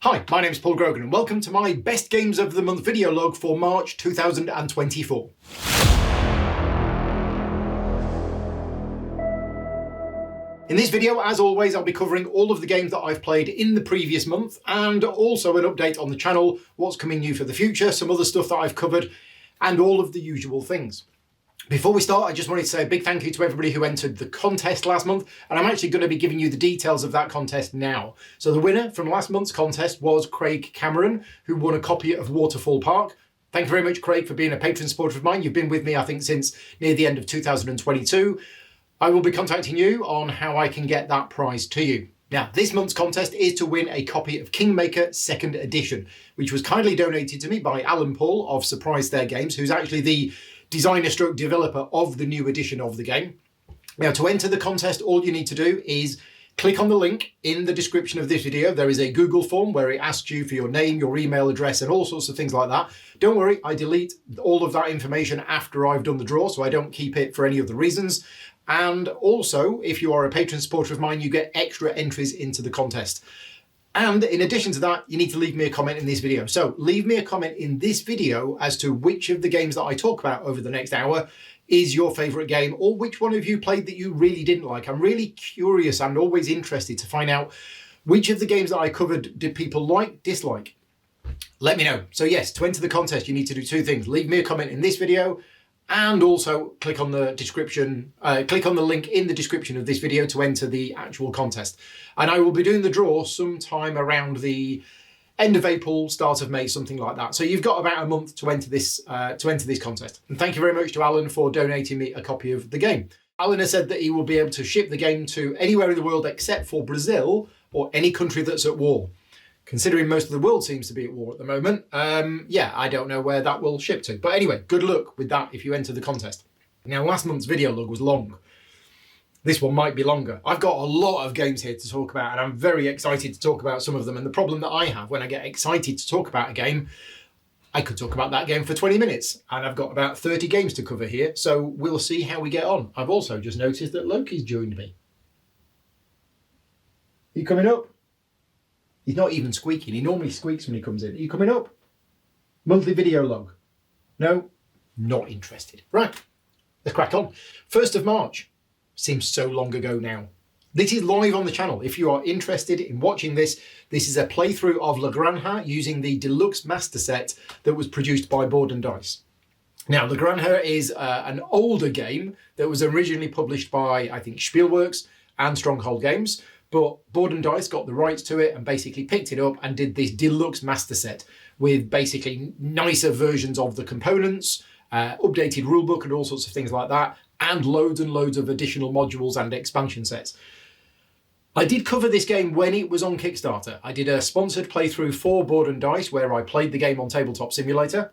Hi, my name is Paul Grogan and welcome to my Best Games of the Month video log for March 2024. In this video, as always, I'll be covering all of the games that I've played in the previous month and also an update on the channel, what's coming new for the future, some other stuff that I've covered, and all of the usual things. Before we start, I just wanted to say a big thank you to everybody who entered the contest last month, and I'm actually going to be giving you the details of that contest now. So the winner from last month's contest was Craig Cameron, who won a copy of Waterfall Park. Thank you very much, Craig, for being a patron supporter of mine. You've been with me, I think, since near the end of 2022. I will be contacting you on how I can get that prize to you. Now, this month's contest is to win a copy of Kingmaker 2nd Edition, which was kindly donated to me by Alan Paul of Surprise Their Games, who's actually the designer stroke developer of the new edition of the game. Now, to enter the contest, all you need to do is click on the link in the description of this video. There is a Google form where it asks you for your name, your email address, and all sorts of things like that. Don't worry, I delete all of that information after I've done the draw, so I don't keep it for any other reasons. And also, if you are a patron supporter of mine, you get extra entries into the contest. And in addition to that, you need to leave me a comment in this video. So leave me a comment in this video as to which of the games that I talk about over the next hour is your favourite game, or which one of you played that you really didn't like. I'm really curious and always interested to find out which of the games that I covered did people like, dislike. Let me know. So yes, to enter the contest, you need to do two things. Leave me a comment in this video and also click on the description, click on the link in the description of this video to enter the actual contest. And I will be doing the draw sometime around the end of April, start of May, something like that. So you've got about a month to enter this contest. And thank you very much to Alan for donating me a copy of the game. Alan has said that he will be able to ship the game to anywhere in the world except for Brazil or any country that's at war. Considering most of the world seems to be at war at the moment, yeah, I don't know where that will ship to. But anyway, good luck with that if you enter the contest. Now, last month's video log was long. This one might be longer. I've got a lot of games here to talk about, and I'm very excited to talk about some of them. And the problem that I have when I get excited to talk about a game, I could talk about that game for 20 minutes, and I've got about 30 games to cover here. So we'll see how we get on. I've also just noticed that Loki's joined me. Are you coming up? He's not even squeaking. He normally squeaks when he comes in. Are you coming up? Monthly video log. No? Not interested. Right. Let's crack on. 1st of March. Seems so long ago now. This is live on the channel. If you are interested in watching this, this is a playthrough of Granja using the deluxe master set that was produced by Board and Dice. Now, Granja is an older game that was originally published by, I think, Spellbook and Stronghold Games. But Board and Dice got the rights to it and basically picked it up and did this deluxe master set with basically nicer versions of the components, updated rulebook and all sorts of things like that, and loads of additional modules and expansion sets. I did cover this game when it was on Kickstarter. I did a sponsored playthrough for Board and Dice where I played the game on Tabletop Simulator.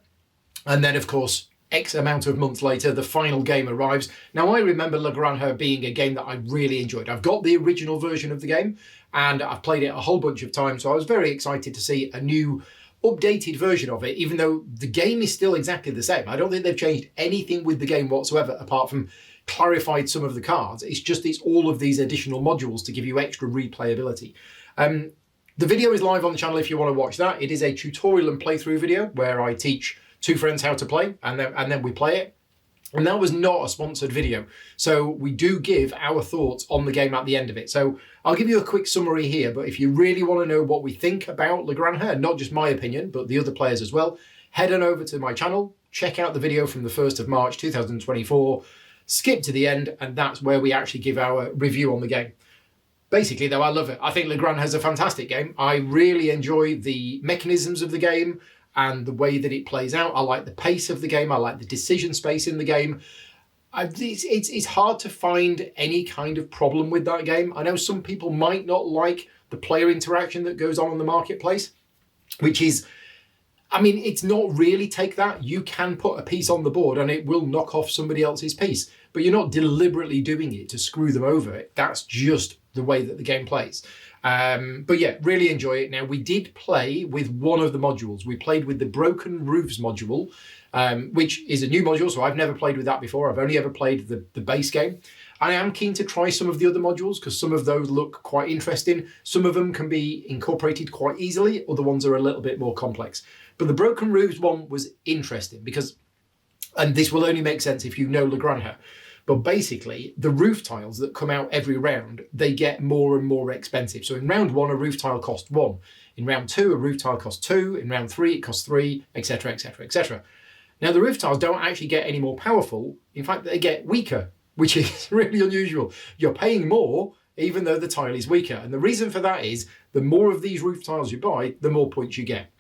And then, of course, X amount of months later, the final game arrives. Now, I remember Granja being a game that I really enjoyed. I've got the original version of the game and I've played it a whole bunch of times. So I was very excited to see a new updated version of it, even though the game is still exactly the same. I don't think they've changed anything with the game whatsoever, apart from clarified some of the cards. It's all of these additional modules to give you extra replayability. The video is live on the channel if you want to watch that. It is a tutorial and playthrough video where I teach two friends how to play, and then we play it. And that was not a sponsored video. So we do give our thoughts on the game at the end of it. So I'll give you a quick summary here, but if you really want to know what we think about Granja, not just my opinion, but the other players as well, head on over to my channel, check out the video from the 1st of March 2024, skip to the end, and that's where we actually give our review on the game. Basically, though, I love it. I think Granja is a fantastic game. I really enjoy the mechanisms of the game and the way that it plays out. I like the pace of the game. I like the decision space in the game. It's hard to find any kind of problem with that game. I know some people might not like the player interaction that goes on in the marketplace, which is, I mean, it's not really take that. You can put a piece on the board and it will knock off somebody else's piece, but you're not deliberately doing it to screw them over. That's just the way that the game plays. But yeah, really enjoy it. Now, we did play with one of the modules. We played with the Broken Roofs module, which is a new module, so I've never played with that before. I've only ever played the base game. I am keen to try some of the other modules because some of those look quite interesting. Some of them can be incorporated quite easily, other ones are a little bit more complex. But the Broken Roofs one was interesting because, and this will only make sense if you know Granja, but basically the roof tiles that come out every round, they get more and more expensive. So in round 1, a roof tile cost 1. In round 2, a roof tile costs 2. In round 3, it costs 3, etc, etc, etc. Now the roof tiles don't actually get any more powerful. In fact, they get weaker, which is really unusual. You're paying more even though the tile is weaker. And the reason for that is the more of these roof tiles you buy, the more points you get.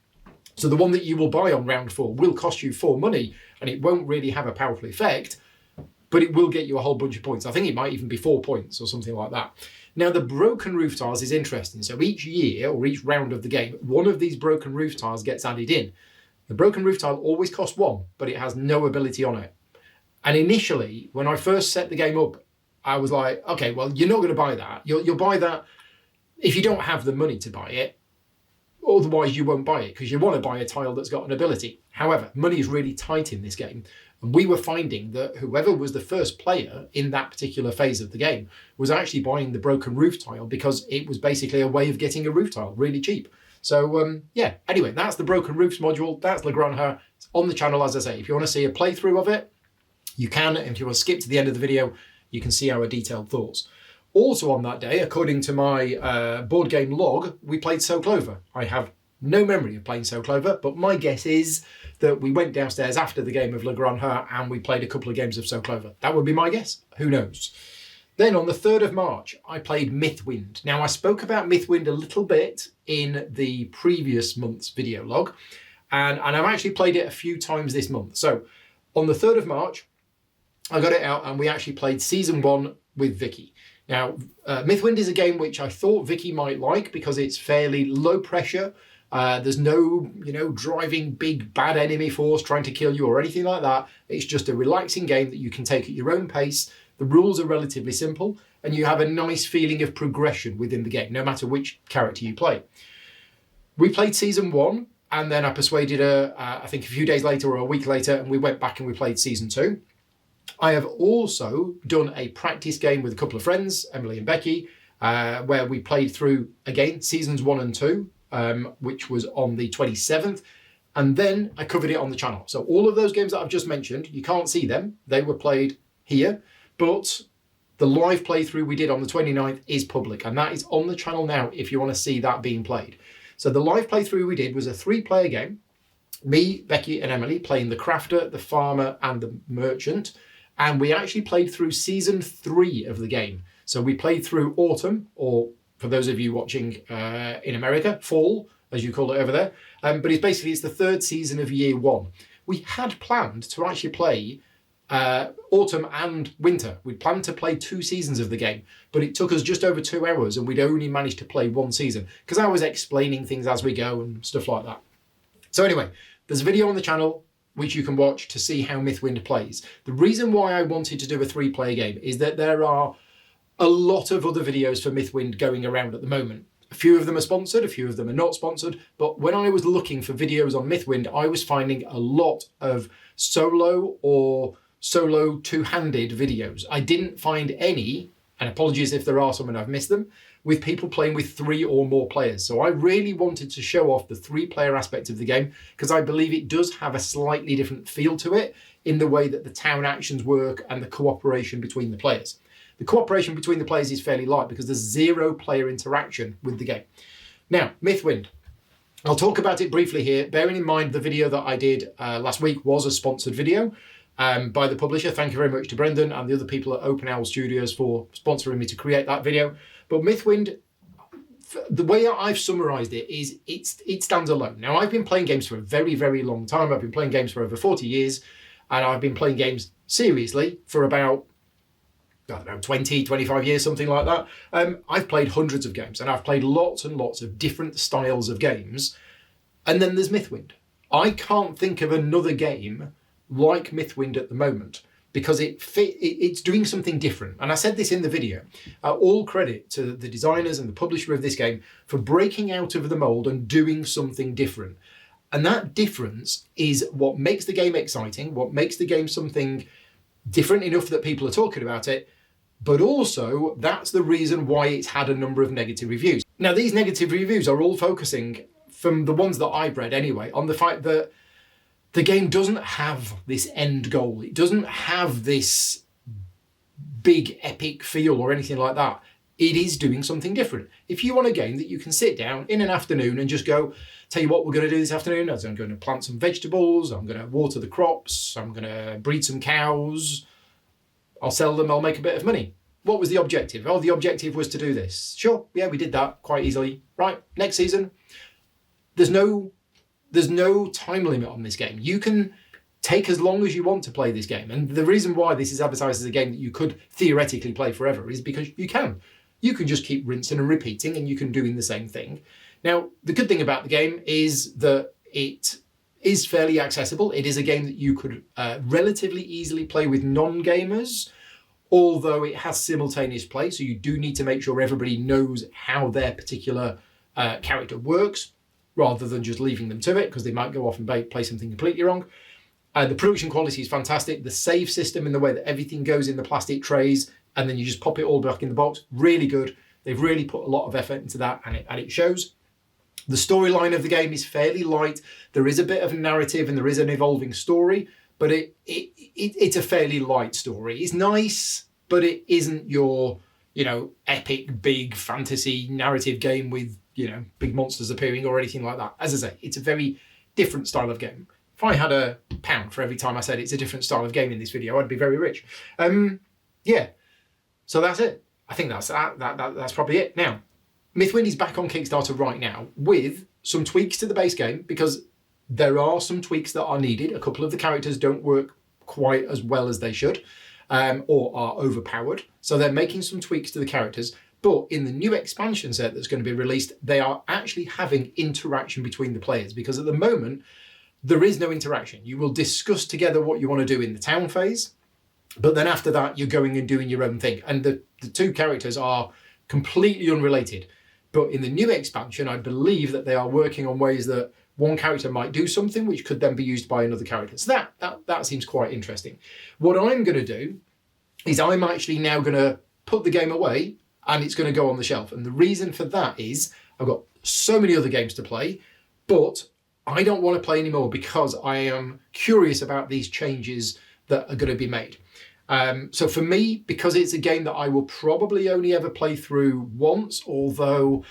So the one that you will buy on round 4 will cost you 4 money and it won't really have a powerful effect, but it will get you a whole bunch of points. I think it might even be 4 points or something like that. Now the broken roof tiles is interesting. So each year or each round of the game, one of these broken roof tiles gets added in. The broken roof tile always costs 1, but it has no ability on it. And initially, when I first set the game up, I was like, okay, well, you're not going to buy that. You'll buy that if you don't have the money to buy it. Otherwise, you won't buy it because you want to buy a tile that's got an ability. However, money is really tight in this game. And we were finding that whoever was the first player in that particular phase of the game was actually buying the broken roof tile because it was basically a way of getting a roof tile really cheap. So yeah, anyway, that's the Broken Roofs module. That's Granja. It's on the channel, as I say. If you want to see a playthrough of it, you can. And if you want to skip to the end of the video, you can see our detailed thoughts. Also on that day, according to my board game log, we played So Clover. I have no memory of playing So Clover, but my guess is that we went downstairs after the game of Granja and we played a couple of games of So Clover. That would be my guess. Who knows? Then on the 3rd of March, I played Mythwind. Now I spoke about Mythwind a little bit in the previous month's video log, and I've actually played it a few times this month. So on the 3rd of March, I got it out and we actually played Season 1 with Vicky. Now, Mythwind is a game which I thought Vicky might like because it's fairly low pressure. There's no, driving big bad enemy force trying to kill you or anything like that. It's just a relaxing game that you can take at your own pace. The rules are relatively simple and you have a nice feeling of progression within the game, no matter which character you play. We played Season 1 and then I persuaded her, I think a few days later or a week later, and we went back and we played Season 2. I have also done a practice game with a couple of friends, Emily and Becky, where we played through, again, Seasons 1 and 2, which was on the 27th. And then I covered it on the channel. So all of those games that I've just mentioned, you can't see them. They were played here, but the live playthrough we did on the 29th is public, and that is on the channel now if you want to see that being played. So the live playthrough we did was a 3-player game. Me, Becky and Emily playing the crafter, the farmer and the merchant. And we actually played through Season 3 of the game. So we played through Autumn, or for those of you watching in America, Fall, as you call it over there. But it's the 3rd season of Year 1. We had planned to actually play Autumn and Winter. We'd planned to play 2 seasons of the game, but it took us just over 2 hours and we'd only managed to play 1 season because I was explaining things as we go and stuff like that. So anyway, there's a video on the channel which you can watch to see how Mythwind plays. The reason why I wanted to do a 3-player game is that there are a lot of other videos for Mythwind going around at the moment. A few of them are sponsored, a few of them are not sponsored, but when I was looking for videos on Mythwind, I was finding a lot of solo or solo two-handed videos. I didn't find any, and apologies if there are some and I've missed them, with people playing with 3 or more players. So I really wanted to show off the 3-player aspect of the game because I believe it does have a slightly different feel to it in the way that the town actions work and the cooperation between the players. The cooperation between the players is fairly light because there's 0 player interaction with the game. Now, Mythwind. I'll talk about it briefly here, bearing in mind the video that I did last week was a sponsored video by the publisher. Thank you very much to Brendan and the other people at Open Owl Studios for sponsoring me to create that video. But Mythwind, the way I've summarised it is it stands alone. Now, I've been playing games for a very, very long time. I've been playing games for over 40 years, and I've been playing games seriously for about, I don't know, 20, 25 years, something like that. I've played hundreds of games, and I've played lots and lots of different styles of games. And then there's Mythwind. I can't think of another game like Mythwind at the moment, because it's doing something different. And I said this in the video. All credit to the designers and the publisher of this game for breaking out of the mold and doing something different. And that difference is what makes the game exciting, what makes the game something different enough that people are talking about it, but also that's the reason why it's had a number of negative reviews. Now, these negative reviews are all focusing, from the ones that I've read anyway, on the fact that the game doesn't have this end goal. It doesn't have this big epic feel or anything like that. It is doing something different. If you want a game that you can sit down in an afternoon and just go, tell you what we're going to do this afternoon, I'm going to plant some vegetables, I'm going to water the crops, I'm going to breed some cows, I'll sell them, I'll make a bit of money. What was the objective? Oh, the objective was to do this. Sure, yeah, we did that quite easily. Right, next season. There's no time limit on this game. You can take as long as you want to play this game. And the reason why this is advertised as a game that you could theoretically play forever is because you can. You can just keep rinsing and repeating and you can doing the same thing. Now, the good thing about the game is that it is fairly accessible. It is a game that you could relatively easily play with non-gamers, although it has simultaneous play. So you do need to make sure everybody knows how their particular character works, rather than just leaving them to it, because they might go off and play something completely wrong. The production quality is fantastic. The save system and the way that everything goes in the plastic trays and then you just pop it all back in the box, really good. They've really put a lot of effort into that, and it shows. The storyline of the game is fairly light. There is a bit of a narrative and there is an evolving story, but it's a fairly light story. It's nice, but it isn't your, epic, big fantasy narrative game with, big monsters appearing or anything like that. As I say, it's a very different style of game. If I had £1 for every time I said it's a different style of game in this video, I'd be very rich. Yeah, so that's it. I think that's probably it. Now, Mythwind is back on Kickstarter right now with some tweaks to the base game, because there are some tweaks that are needed. A couple of the characters don't work quite as well as they should, or are overpowered. So they're making some tweaks to the characters. But in the new expansion set that's going to be released, they are actually having interaction between the players, because at the moment, there is no interaction. You will discuss together what you want to do in the town phase, but then after that, you're going and doing your own thing. And the two characters are completely unrelated. But in the new expansion, I believe that they are working on ways that one character might do something which could then be used by another character. So that seems quite interesting. What I'm going to do is I'm actually now going to put the game away and it's going to go on the shelf. And the reason for that is I've got so many other games to play, but I don't want to play anymore because I am curious about these changes that are going to be made. So for me, because it's a game that I will probably only ever play through once, although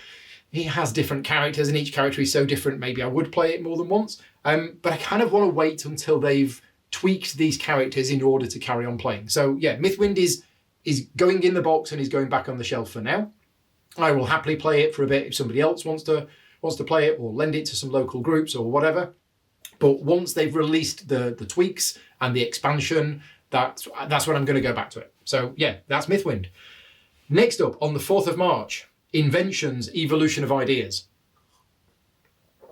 it has different characters and each character is so different, maybe I would play it more than once. But I kind of want to wait until they've tweaked these characters in order to carry on playing. So yeah, Mythwind is going in the box and is going back on the shelf for now. I will happily play it for a bit if somebody else wants to play it, or lend it to some local groups or whatever. But once they've released the tweaks and the expansion, that's when I'm going to go back to it. So yeah, that's Mythwind. Next up, on the 4th of March, Inventions, Evolution of Ideas.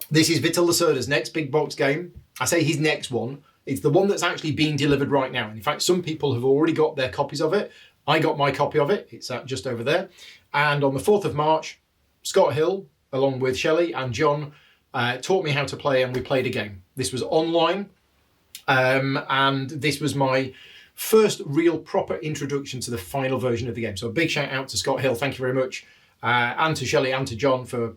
This is Vital Lacerda's next big box game. I say his next one. It's the one that's actually being delivered right now. And in fact, some people have already got their copies of it. I got my copy of it. It's just over there. And on the 4th of March, Scott Hill, along with Shelley and John, taught me how to play, and we played a game. This was online. And this was my first real proper introduction to the final version of the game. So a big shout out to Scott Hill, thank you very much, and to Shelley and to John for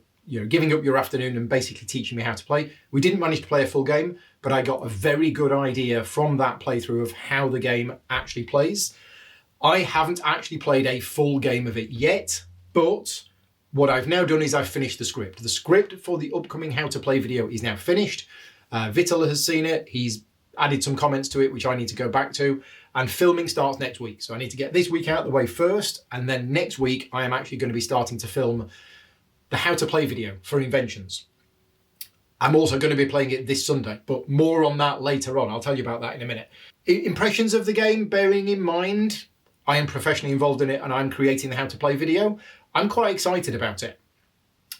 giving up your afternoon and basically teaching me how to play. We didn't manage to play a full game, but I got a very good idea from that playthrough of how the game actually plays. I haven't actually played a full game of it yet, but what I've now done is I've finished the script. The script for the upcoming How to Play video is now finished. Vital has seen it. He's added some comments to it, which I need to go back to, and filming starts next week. So I need to get this week out of the way first, and then next week I am actually going to be starting to film the How to Play video for Inventions. I'm also going to be playing it this Sunday, but more on that later on. I'll tell you about that in a minute. Impressions of the game, bearing in mind I am professionally involved in it and I'm creating the How to Play video, I'm quite excited about it.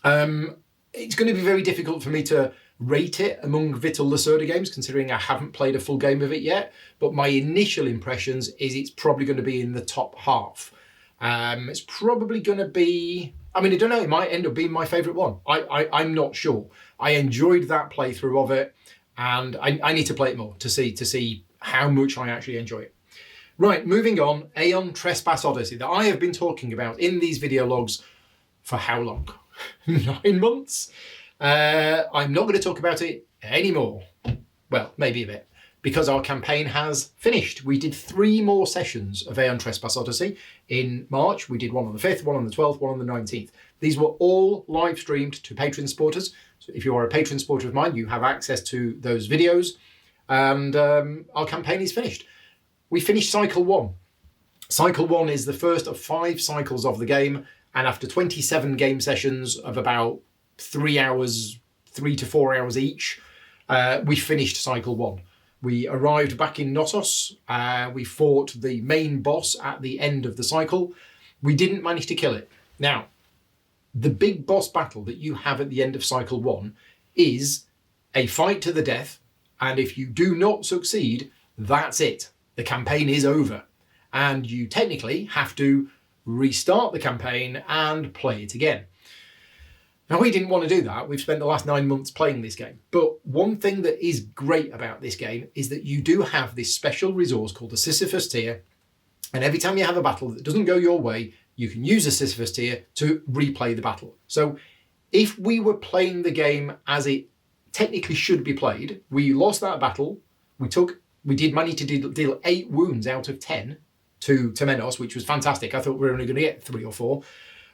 It's going to be very difficult for me to rate it among Vital Lacerda games, considering I haven't played a full game of it yet, but my initial impressions is it's probably going to be in the top half. It's probably going to be, I don't know, it might end up being my favourite one. I'm not sure. I enjoyed that playthrough of it, and I need to play it more to see how much I actually enjoy it. Right, moving on, Aeon Trespass Odyssey that I have been talking about in these video logs for how long? 9 months? I'm not going to talk about it anymore. Well, maybe a bit, because our campaign has finished. We did 3 more sessions of Aeon Trespass Odyssey in March. We did one on the 5th, one on the 12th, one on the 19th. These were all live streamed to Patreon supporters. So if you are a Patreon supporter of mine, you have access to those videos. And our campaign is finished. We finished cycle 1. Cycle 1 is the first of 5 cycles of the game. And after 27 game sessions of about 3 to 4 hours each, we finished cycle 1. We arrived back in Notos. We fought the main boss at the end of the cycle. We didn't manage to kill it. Now, the big boss battle that you have at the end of cycle 1 is a fight to the death. And if you do not succeed, that's it. The campaign is over. And you technically have to restart the campaign and play it again. Now, we didn't want to do that. We've spent the last 9 months playing this game. But one thing that is great about this game is that you do have this special resource called the Sisyphus Tear. And every time you have a battle that doesn't go your way, you can use a Sisyphus Tear to replay the battle. So if we were playing the game as it technically should be played, we lost that battle. We did manage to deal 8 wounds out of 10 to Menos, which was fantastic. I thought we were only going to get 3 or 4.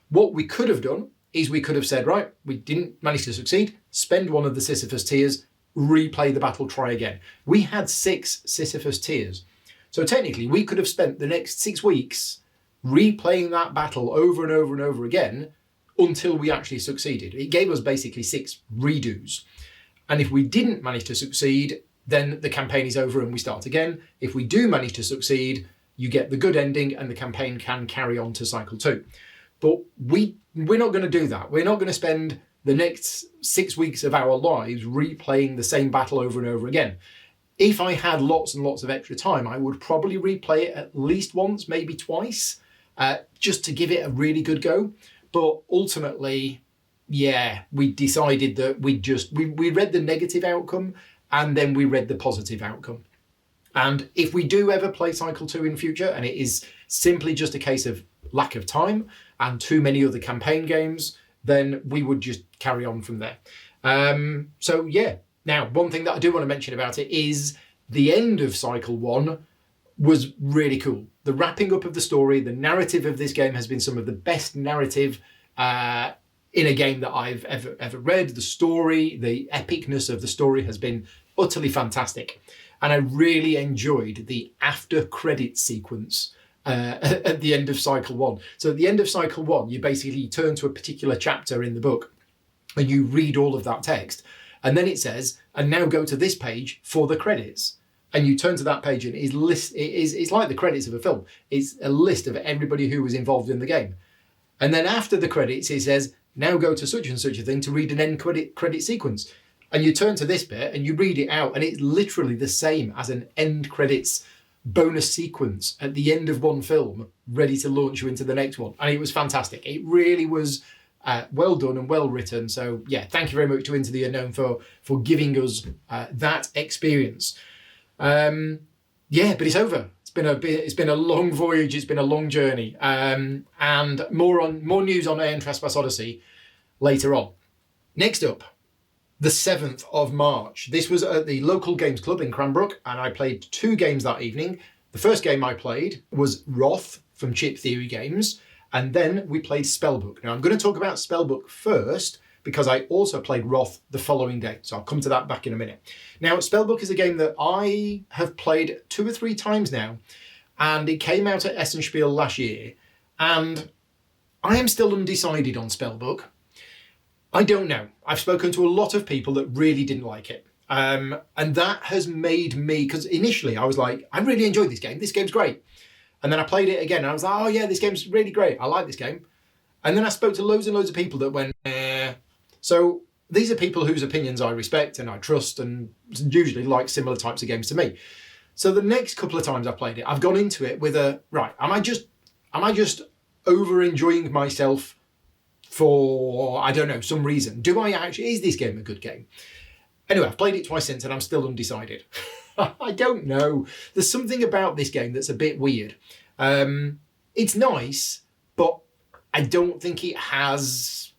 What we could have done is we could have said, right, we didn't manage to succeed, spend one of the Sisyphus Tears, replay the battle, try again. We had 6 Sisyphus Tears. So technically we could have spent the next 6 weeks replaying that battle over and over and over again until we actually succeeded. It gave us basically 6 redos. And if we didn't manage to succeed, then the campaign is over and we start again. If we do manage to succeed, you get the good ending and the campaign can carry on to cycle 2. But we're not going to do that. We're not going to spend the next 6 weeks of our lives replaying the same battle over and over again. If I had lots and lots of extra time, I would probably replay it at least once, maybe twice, just to give it a really good go. But ultimately, yeah, we decided that we read the negative outcome and then we read the positive outcome. And if we do ever play cycle 2 in future, and it is simply just a case of lack of time and too many other campaign games, then we would just carry on from there. So yeah, now one thing that I do want to mention about it is the end of cycle 1 was really cool. The wrapping up of the story, the narrative of this game has been some of the best narrative in a game that I've ever read. The story, the epicness of the story has been utterly fantastic. And I really enjoyed the after credits sequence at the end of cycle 1. So at the end of cycle 1, you basically turn to a particular chapter in the book and you read all of that text. And then it says, and now go to this page for the credits. And you turn to that page and it's like the credits of a film. It's a list of everybody who was involved in the game. And then after the credits, it says, now go to such and such a thing to read an end credit sequence. And you turn to this bit and you read it out and it's literally the same as an end credits bonus sequence at the end of one film, ready to launch you into the next one. And it was fantastic. It really was well done and well written. So yeah, thank you very much to Into the Unknown for giving us that experience. Yeah, but it's over. It's been a long voyage. It's been a long journey. And more news on Aeon Trespass Odyssey later on. Next up, the 7th of March. This was at the local games club in Cranbrook, and I played 2 games that evening. The first game I played was Wroth from Chip Theory Games, and then we played Spellbook. Now I'm going to talk about Spellbook first, because I also played Wroth the following day. So I'll come to that back in a minute. Now, Spellbook is a game that I have played 2 or 3 times now, and it came out at Essenspiel last year, and I am still undecided on Spellbook. I don't know. I've spoken to a lot of people that really didn't like it. And that has made me, because initially I was like, I really enjoyed this game. This game's great. And then I played it again and I was like, oh yeah, this game's really great. I like this game. And then I spoke to loads and loads of people that went, eh. So these are people whose opinions I respect and I trust and usually like similar types of games to me. So the next couple of times I played it, I've gone into it with right, am I just over enjoying myself for, I don't know, some reason? Is this game a good game? Anyway, I've played it twice since and I'm still undecided. I don't know. There's something about this game that's a bit weird. It's nice, but I don't think it has...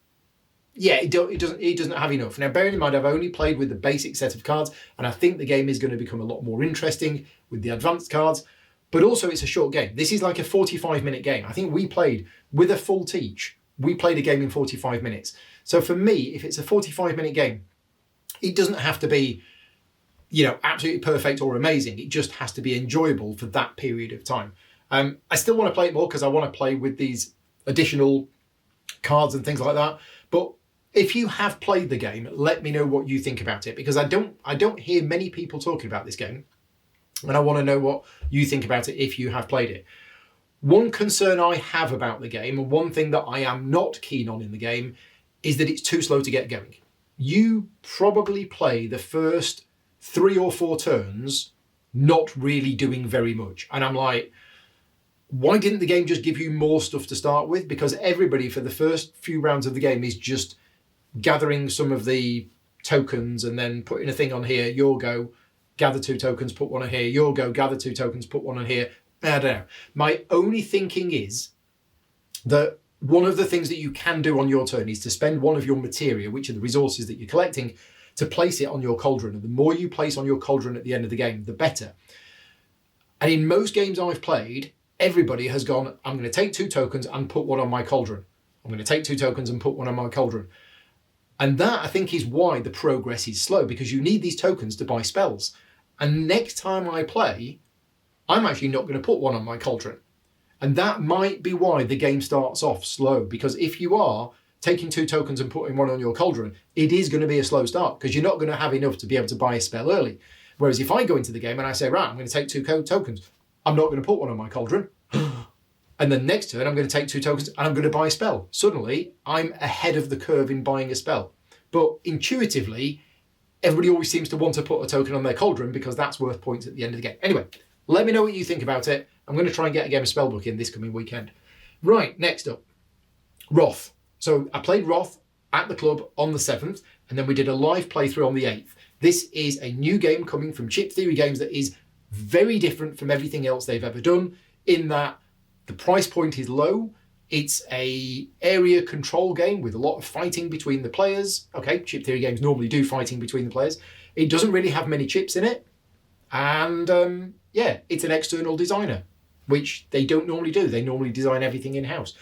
Yeah, it doesn't have enough. Now, bearing in mind, I've only played with the basic set of cards, and I think the game is going to become a lot more interesting with the advanced cards, but also it's a short game. This is like a 45-minute game. I think we played, with a full teach, we played a game in 45 minutes. So for me, if it's a 45-minute game, it doesn't have to be, you know, absolutely perfect or amazing. It just has to be enjoyable for that period of time. I still want to play it more because I want to play with these additional cards and things like that. But if you have played the game, let me know what you think about it, because I don't hear many people talking about this game, and I want to know what you think about it if you have played it. One concern I have about the game, and one thing that I am not keen on in the game, is that it's too slow to get going. You probably play the first 3 or 4 turns not really doing very much. And I'm like, why didn't the game just give you more stuff to start with? Because everybody for the first few rounds of the game is just gathering some of the tokens and then putting a thing on here. You'll go, gather 2 tokens, put one on here. You'll go, gather 2 tokens, put one on here. I don't know. My only thinking is that one of the things that you can do on your turn is to spend one of your materia, which are the resources that you're collecting, to place it on your cauldron. And the more you place on your cauldron at the end of the game, the better. And in most games I've played, everybody has gone, I'm going to take 2 tokens and put one on my cauldron. I'm going to take 2 tokens and put one on my cauldron. And that, I think, is why the progress is slow, because you need these tokens to buy spells. And next time I play, I'm actually not going to put one on my cauldron. And that might be why the game starts off slow, because if you are taking 2 tokens and putting one on your cauldron, it is going to be a slow start, because you're not going to have enough to be able to buy a spell early. Whereas if I go into the game and I say, right, I'm going to take 2 tokens, I'm not going to put one on my cauldron. And then next turn, I'm going to take 2 tokens and I'm going to buy a spell. Suddenly, I'm ahead of the curve in buying a spell. But intuitively, everybody always seems to want to put a token on their cauldron because that's worth points at the end of the game. Anyway, let me know what you think about it. I'm going to try and get a game of Spellbook in this coming weekend. Right, next up, Wroth. So I played Wroth at the club on the 7th, and then we did a live playthrough on the 8th. This is a new game coming from Chip Theory Games that is very different from everything else they've ever done, in that the price point is low. It's a area control game with a lot of fighting between the players. Okay, Chip Theory Games normally do fighting between the players. It doesn't really have many chips in it. And yeah, it's an external designer, which they don't normally do. They normally design everything in-house.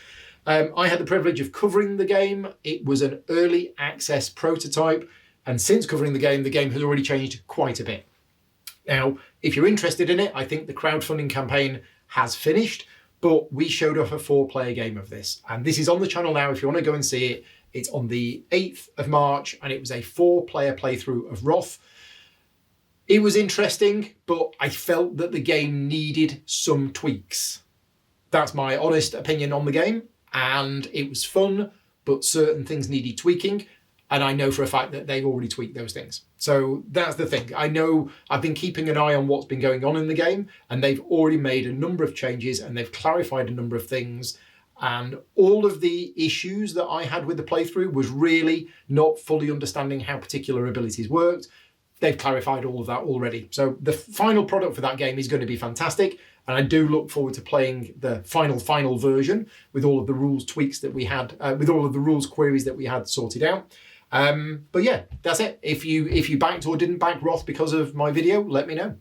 I had the privilege of covering the game. It was an early access prototype. And since covering the game has already changed quite a bit. Now, if you're interested in it, I think the crowdfunding campaign has finished. But we showed off a 4-player game of this. And this is on the channel now if you want to go and see it. It's on the 8th of March, and it was a 4-player playthrough of Wroth. It was interesting, but I felt that the game needed some tweaks. That's my honest opinion on the game. And it was fun, but certain things needed tweaking. And I know for a fact that they've already tweaked those things. So that's the thing. I know I've been keeping an eye on what's been going on in the game, and they've already made a number of changes and they've clarified a number of things. And all of the issues that I had with the playthrough was really not fully understanding how particular abilities worked. They've clarified all of that already. So the final product for that game is going to be fantastic. And I do look forward to playing the final version with all of the rules tweaks that we had, with all of the rules queries that we had sorted out. But yeah, that's it. If you backed or didn't back Wroth because of my video, let me know.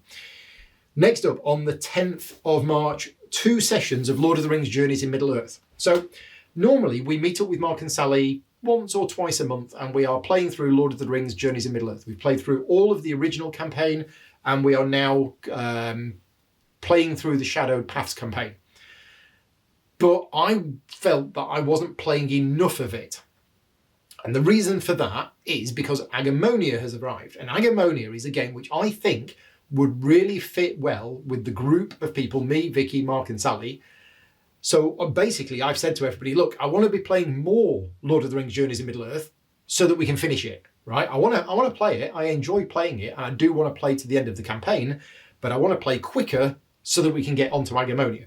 Next up, on the 10th of March, 2 sessions of Lord of the Rings Journeys in Middle-earth. So normally we meet up with Mark and Sally once or twice a month, and we are playing through Lord of the Rings Journeys in Middle-earth. We've played through all of the original campaign, and we are now playing through the Shadowed Paths campaign. But I felt that I wasn't playing enough of it. And the reason for that is because Agamonia has arrived. And Agamonia is a game which I think would really fit well with the group of people, me, Vicky, Mark and Sally. So basically I've said to everybody, look, I want to be playing more Lord of the Rings Journeys in Middle-earth so that we can finish it, right? I want to play it. I enjoy playing it. And I do want to play to the end of the campaign, but I want to play quicker so that we can get onto Agamonia.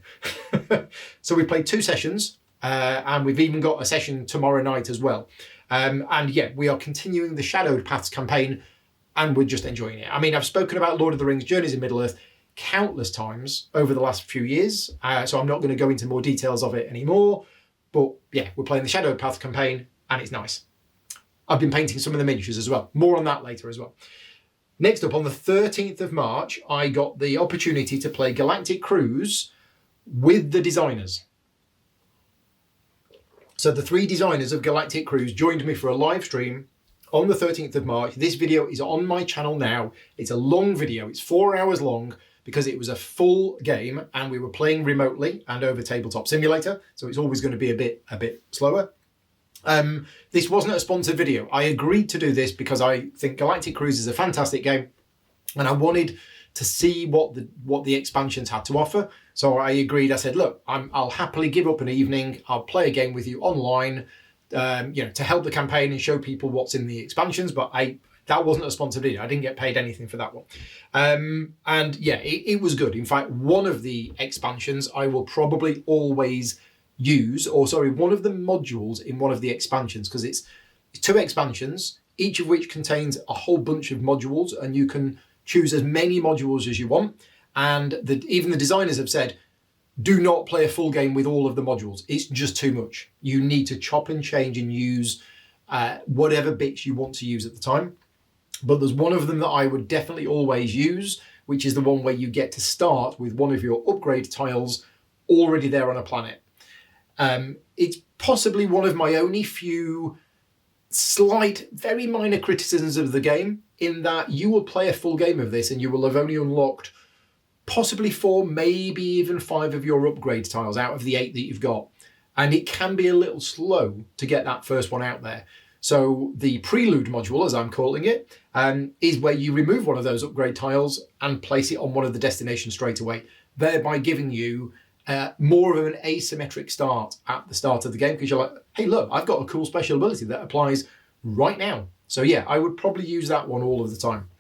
So we played 2 sessions and we've even got a session tomorrow night as well. And yeah, we are continuing the Shadowed Paths campaign and we're just enjoying it. I mean, I've spoken about Lord of the Rings Journeys in Middle-earth countless times over the last few years, so I'm not going to go into more details of it anymore. But yeah, we're playing the Shadow Path campaign, and it's nice. I've been painting some of the miniatures as well. More on that later as well. Next up, on the 13th of March, I got the opportunity to play Galactic Cruise with the designers. So the 3 designers of Galactic Cruise joined me for a live stream on the 13th of March. This video is on my channel now. It's a long video. It's 4 hours long because it was a full game and we were playing remotely and over Tabletop Simulator. So it's always going to be a bit slower. This wasn't a sponsored video. I agreed to do this because I think Galactic Cruise is a fantastic game and I wanted to see what the expansions had to offer. So I agreed. I said, look, I'll happily give up an evening. I'll play a game with you online, to help the campaign and show people what's in the expansions. But that wasn't a sponsored video. I didn't get paid anything for that one. And yeah, it was good. In fact, one of the expansions I will probably always use, one of the modules in one of the expansions, because it's 2 expansions, each of which contains a whole bunch of modules, and you can choose as many modules as you want. And even the designers have said, do not play a full game with all of the modules. It's just too much. You need to chop and change and use whatever bits you want to use at the time. But there's one of them that I would definitely always use, which is the one where you get to start with one of your upgrade tiles already there on a planet. It's possibly one of my only few slight, very minor criticisms of the game, in that you will play a full game of this and you will have only unlocked possibly 4, maybe even 5 of your upgrade tiles out of the 8 that you've got. And it can be a little slow to get that first one out there. So the prelude module, as I'm calling it, is where you remove one of those upgrade tiles and place it on one of the destinations straight away, thereby giving you more of an asymmetric start at the start of the game, because you're like, hey, look, I've got a cool special ability that applies right now. So yeah, I would probably use that one all of the time.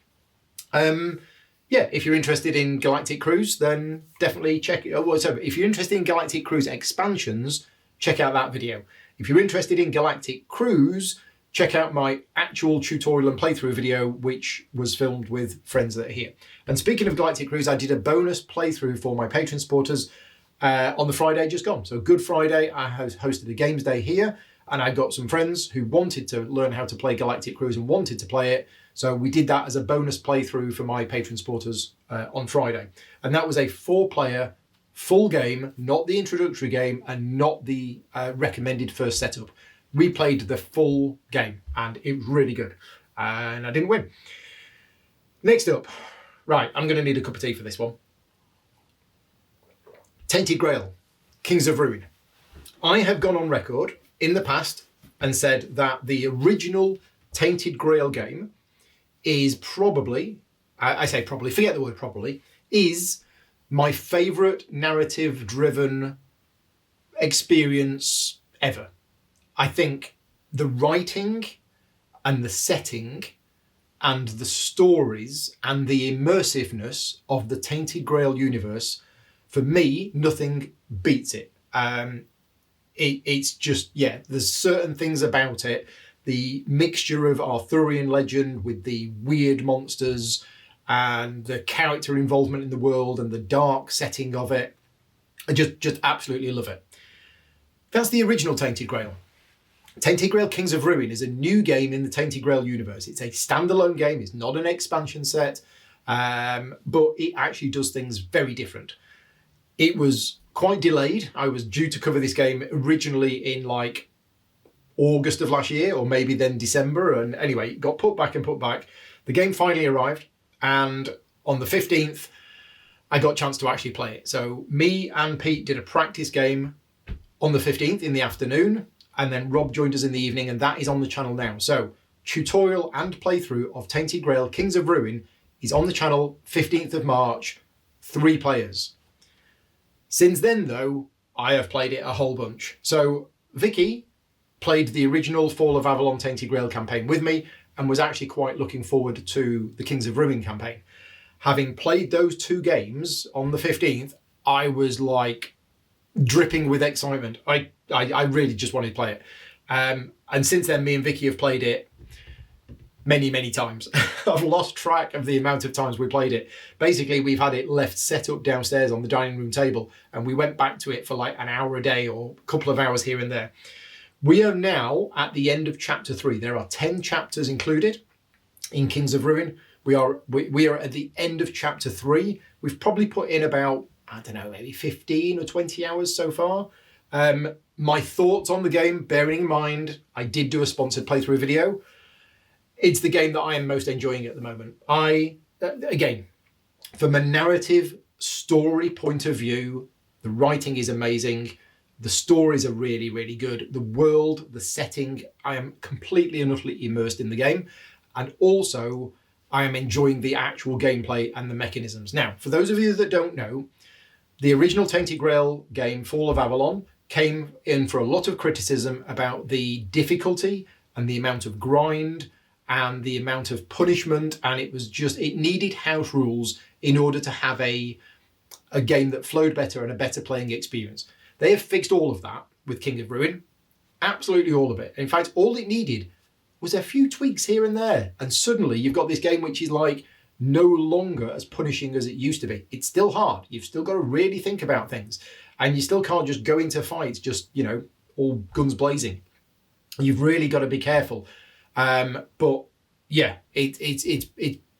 Yeah, if you're interested in Galactic Cruise, then definitely check it out. So if you're interested in Galactic Cruise expansions, check out that video. If you're interested in Galactic Cruise, check out my actual tutorial and playthrough video, which was filmed with friends that are here. And speaking of Galactic Cruise, I did a bonus playthrough for my Patreon supporters on the Friday just gone. So Good Friday, I hosted a games day here, and I got some friends who wanted to learn how to play Galactic Cruise and wanted to play it. So we did that as a bonus playthrough for my Patreon supporters on Friday. And that was a 4-player full game, not the introductory game and not the recommended first setup. We played the full game and it was really good. And I didn't win. Next up, right, I'm going to need a cup of tea for this one. Tainted Grail, Kings of Ruin. I have gone on record in the past and said that the original Tainted Grail game is probably, I say probably, forget the word probably, is my favourite narrative-driven experience ever. I think the writing and the setting and the stories and the immersiveness of the Tainted Grail universe, for me, nothing beats it. It's just, yeah, there's certain things about it. The mixture of Arthurian legend with the weird monsters and the character involvement in the world and the dark setting of it. I just absolutely love it. That's the original Tainted Grail. Tainted Grail Kings of Ruin is a new game in the Tainted Grail universe. It's a standalone game. It's not an expansion set, but it actually does things very different. It was quite delayed. I was due to cover this game originally in like August of last year, or maybe then December. And anyway, it got put back and put back. The game finally arrived. And on the 15th, I got a chance to actually play it. So me and Pete did a practice game on the 15th in the afternoon. And then Rob joined us in the evening, and that is on the channel now. So tutorial and playthrough of Tainted Grail Kings of Ruin is on the channel, 15th of March, 3 players. Since then, though, I have played it a whole bunch. So Vicky played the original Fall of Avalon Tainted Grail campaign with me and was actually quite looking forward to the Kings of Ruin campaign. Having played those 2 games on the 15th, I was like dripping with excitement. I really just wanted to play it. And since then, me and Vicky have played it many, many times. I've lost track of the amount of times we played it. Basically, we've had it left set up downstairs on the dining room table, and we went back to it for like an hour a day or a couple of hours here and there. We are now at the end of chapter 3. There are 10 chapters included in Kings of Ruin. We are at the end of chapter 3. We've probably put in about, I don't know, maybe 15 or 20 hours so far. My thoughts on the game, bearing in mind, I did do a sponsored playthrough video. It's the game that I am most enjoying at the moment. Again, from a narrative story point of view, the writing is amazing. The stories are really, really good. The world, the setting, I am completely and utterly immersed in the game. And also, I am enjoying the actual gameplay and the mechanisms. Now, for those of you that don't know, the original Tainted Grail game, Fall of Avalon, came in for a lot of criticism about the difficulty and the amount of grind and the amount of punishment. And it needed house rules in order to have a game that flowed better and a better playing experience. They have fixed all of that with King of Ruin, absolutely all of it. In fact, all it needed was a few tweaks here and there. And suddenly you've got this game which is like no longer as punishing as it used to be. It's still hard. You've still got to really think about things. And you still can't just go into fights just, all guns blazing. You've really got to be careful. But yeah, it's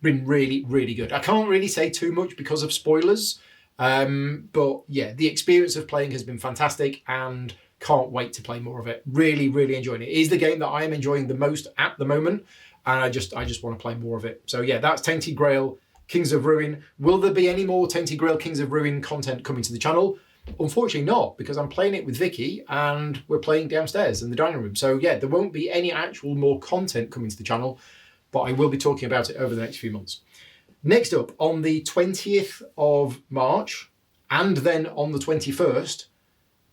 been really, really good. I can't really say too much because of spoilers. But yeah, the experience of playing has been fantastic and can't wait to play more of it. Really, really enjoying it. It is the game that I am enjoying the most at the moment, and I just want to play more of it. So yeah, that's Tainted Grail, Kings of Ruin. Will there be any more Tainted Grail, Kings of Ruin content coming to the channel? Unfortunately not, because I'm playing it with Vicky and we're playing downstairs in the dining room. So yeah, there won't be any actual more content coming to the channel, but I will be talking about it over the next few months. Next up, on the 20th of March, and then on the 21st,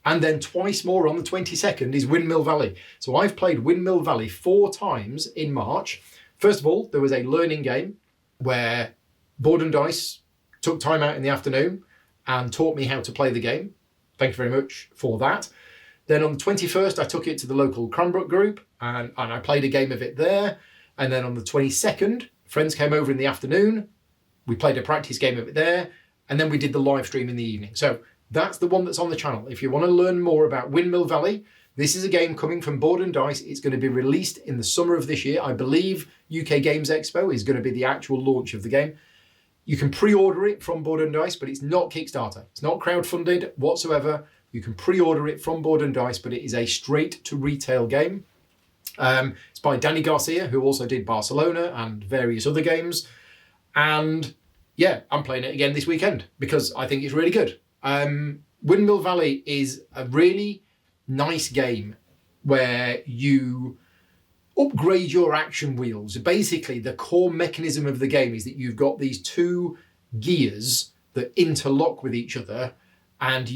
and then twice more on the 22nd, is Windmill Valley. So I've played Windmill Valley 4 times in March. First of all, there was a learning game where Board and Dice took time out in the afternoon and taught me how to play the game. Thank you very much for that. Then on the 21st, I took it to the local Cranbrook group and I played a game of it there. And then on the 22nd, friends came over in the afternoon. We played a practice game of it there. And then we did the live stream in the evening. So that's the one that's on the channel. If you want to learn more about Windmill Valley, this is a game coming from Board and Dice. It's going to be released in the summer of this year. I believe UK Games Expo is going to be the actual launch of the game. You can pre-order it from Board and Dice, but it's not Kickstarter. It's not crowdfunded whatsoever. You can pre-order it from Board and Dice, but it is a straight-to-retail game. It's by Danny Garcia, who also did Barcelona and various other games. And yeah, I'm playing it again this weekend because I think it's really good. Windmill Valley is a really nice game where you upgrade your action wheels. Basically, the core mechanism of the game is that you've got these 2 gears that interlock with each other, and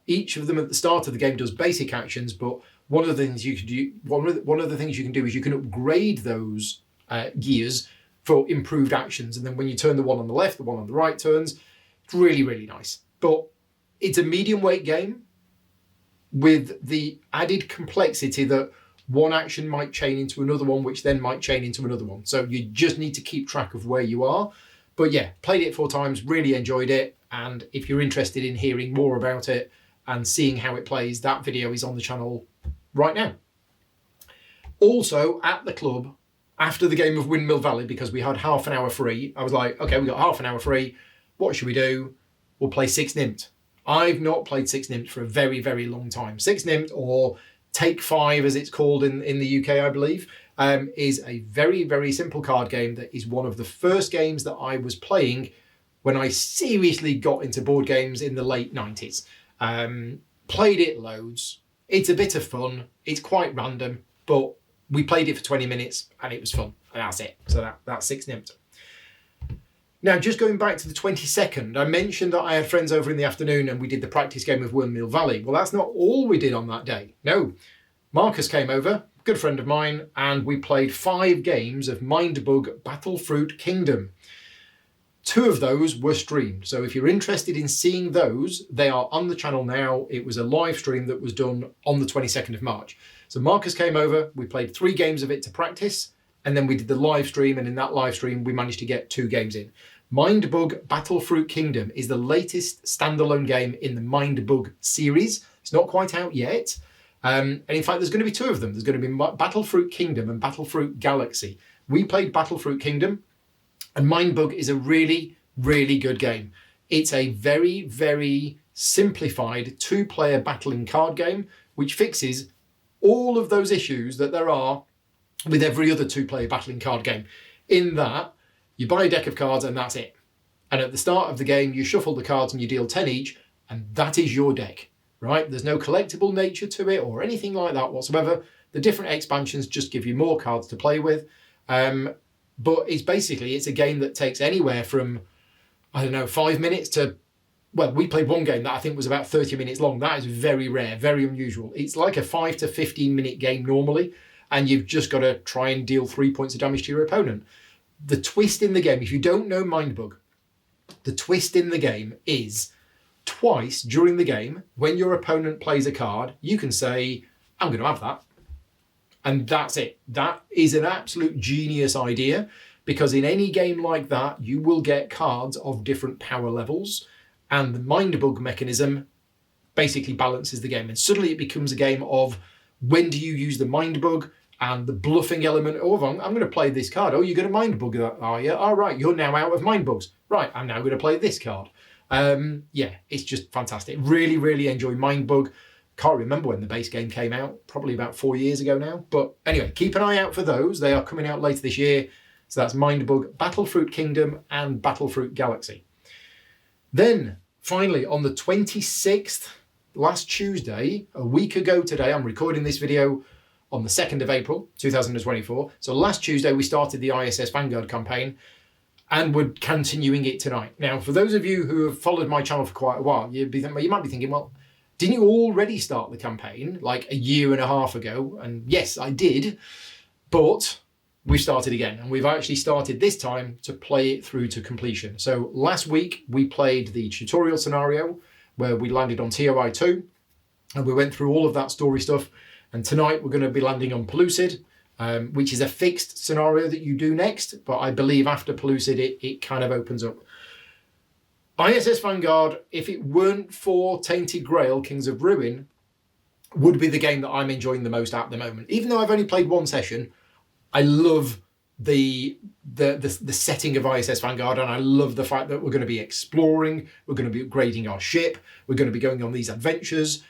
each of them at the start of the game does basic actions, but one of the things you can do, one of the things you can do is you can upgrade those gears for improved actions. And then when you turn the one on the left, the one on the right turns. It's really, really nice. But it's a medium weight game with the added complexity that one action might chain into another one, which then might chain into another one. So you just need to keep track of where you are. But yeah, played it 4 times, really enjoyed it. And if you're interested in hearing more about it and seeing how it plays, that video is on the channel right now. Also at the club, after the game of Windmill Valley, because we had half an hour free, I was like, okay, we got half an hour free. What should we do? We'll play 6 Nimmt. I've not played 6 Nimmt for a very, very long time. 6 Nimmt, or Take 5 as it's called in the UK, I believe, is a very, very simple card game that is one of the first games that I was playing when I seriously got into board games in the late 90s. Played it loads. It's a bit of fun. It's quite random, but we played it for 20 minutes and it was fun. And that's it. So that's 6 Nimmt. Now, just going back to the 22nd, I mentioned that I had friends over in the afternoon and we did the practice game of Windmill Valley. Well, that's not all we did on that day. No, Marcus came over, good friend of mine, and we played 5 games of Mindbug Battlefruit Kingdom. 2 of those were streamed. So if you're interested in seeing those, they are on the channel now. It was a live stream that was done on the 22nd of March. So Marcus came over, we played 3 games of it to practice, And then we did the live stream, and in that live stream, we managed to get 2 games in. Mindbug Battlefruit Kingdom is the latest standalone game in the Mindbug series. It's not quite out yet. And in fact, there's going to be 2 of them. There's going to be Battlefruit Kingdom and Battlefruit Galaxy. We played Battlefruit Kingdom, and Mindbug is a really, really good game. It's a very, very simplified 2-player battling card game, which fixes all of those issues that there are with every other 2-player battling card game. In that, you buy a deck of cards and that's it. And at the start of the game, you shuffle the cards and you deal 10 each, and that is your deck, right? There's no collectible nature to it or anything like that whatsoever. The different expansions just give you more cards to play with. But it's a game that takes anywhere from, 5 minutes to, well, we played one game that I think was about 30 minutes long. That is very rare, very unusual. It's like a 5 to 15 minute game normally, and you've just got to try and deal 3 points of damage to your opponent. The twist in the game, if you don't know Mindbug, the twist in the game is twice during the game, when your opponent plays a card, you can say, I'm going to have that. And that's it. That is an absolute genius idea, because in any game like that, you will get cards of different power levels, and the Mindbug mechanism basically balances the game. And suddenly it becomes a game of, when do you use the Mindbug? And the bluffing element of, I'm going to play this card. Oh, you're going to Mindbug that, are you? All right, you're now out of Mindbugs. Right, I'm now going to play this card. It's just fantastic. Really, really enjoy Mindbug. Can't remember when the base game came out. Probably about 4 years ago now. But anyway, keep an eye out for those. They are coming out later this year. So that's Mindbug, Battlefruit Kingdom, and Battlefruit Galaxy. Then, finally, on the 26th, last Tuesday, a week ago today, I'm recording this video on the 2nd of April, 2024. So last Tuesday, we started the ISS Vanguard campaign, and we're continuing it tonight. Now, for those of you who have followed my channel for quite a while, you might be thinking, well, didn't you already start the campaign like a year and a half ago? And yes, I did, but we've started again, and we've actually started this time to play it through to completion. So last week, we played the tutorial scenario where we landed on TOI 2, and we went through all of that story stuff. And tonight we're going to be landing on Pellucid, which is a fixed scenario that you do next, but I believe after Pellucid it kind of opens up. ISS Vanguard, if it weren't for Tainted Grail, Kings of Ruin, would be the game that I'm enjoying the most at the moment. Even though I've only played 1 session, I love the setting of ISS Vanguard, and I love the fact that we're going to be exploring, we're going to be upgrading our ship, we're going to be going on these adventures.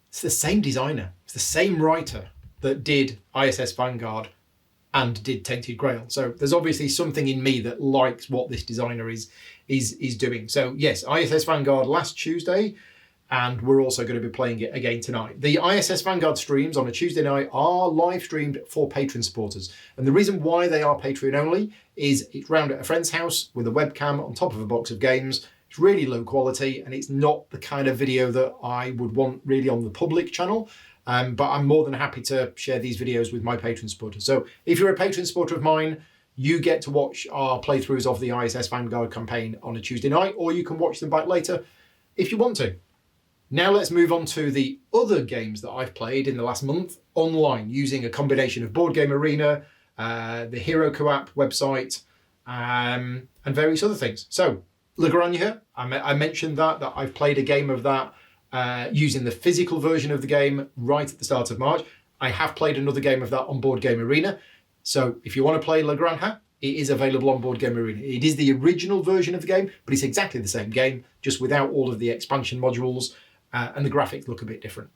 It's the same designer, it's the same writer that did ISS Vanguard and did Tainted Grail. So there's obviously something in me that likes what this designer is doing. So yes, ISS Vanguard last Tuesday, and we're also going to be playing it again tonight. The ISS Vanguard streams on a Tuesday night are live streamed for Patreon supporters. And the reason why they are Patreon only is it's round at a friend's house with a webcam on top of a box of games. It's really low quality, and it's not the kind of video that I would want really on the public channel. But I'm more than happy to share these videos with my Patreon supporters. So if you're a Patreon supporter of mine, you get to watch our playthroughs of the ISS Vanguard campaign on a Tuesday night, or you can watch them back later if you want to. Now let's move on to the other games that I've played in the last month online using a combination of Board Game Arena, the Hero Co-op website, and various other things. So Granja, I mentioned that I've played a game of that using the physical version of the game right at the start of March. I have played another game of that on Board Game Arena. So if you want to play Granja, it is available on Board Game Arena. It is the original version of the game, but it's exactly the same game, just without all of the expansion modules, and the graphics look a bit different.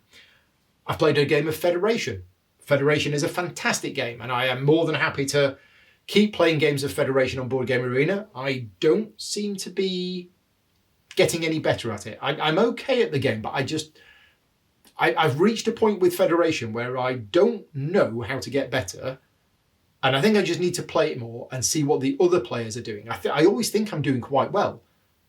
I've played a game of Federation. Federation is a fantastic game, and I am more than happy to keep playing games of Federation on Board Game Arena. I don't seem to be getting any better at it. I'm okay at the game, but I've reached a point with Federation where I don't know how to get better, and I think I just need to play it more and see what the other players are doing. I always think I'm doing quite well,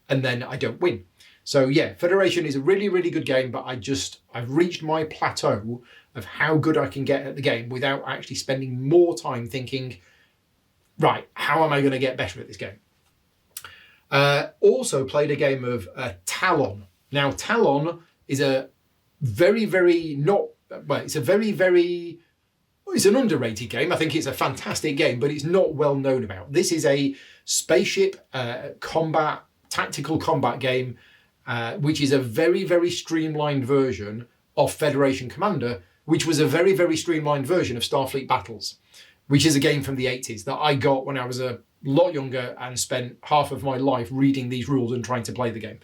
and then I don't win. So yeah, Federation is a really, really good game, but I've reached my plateau of how good I can get at the game without actually spending more time thinking, right, how am I going to get better at this game? Also played a game of Talon. Now, Talon is a very, very It's an underrated game. I think it's a fantastic game, but it's not well known about. This is a spaceship combat, tactical combat game, which is a very, very streamlined version of Federation Commander, which was a very, very streamlined version of Starfleet Battles, which is a game from the 80s that I got when I was a lot younger and spent half of my life reading these rules and trying to play the game.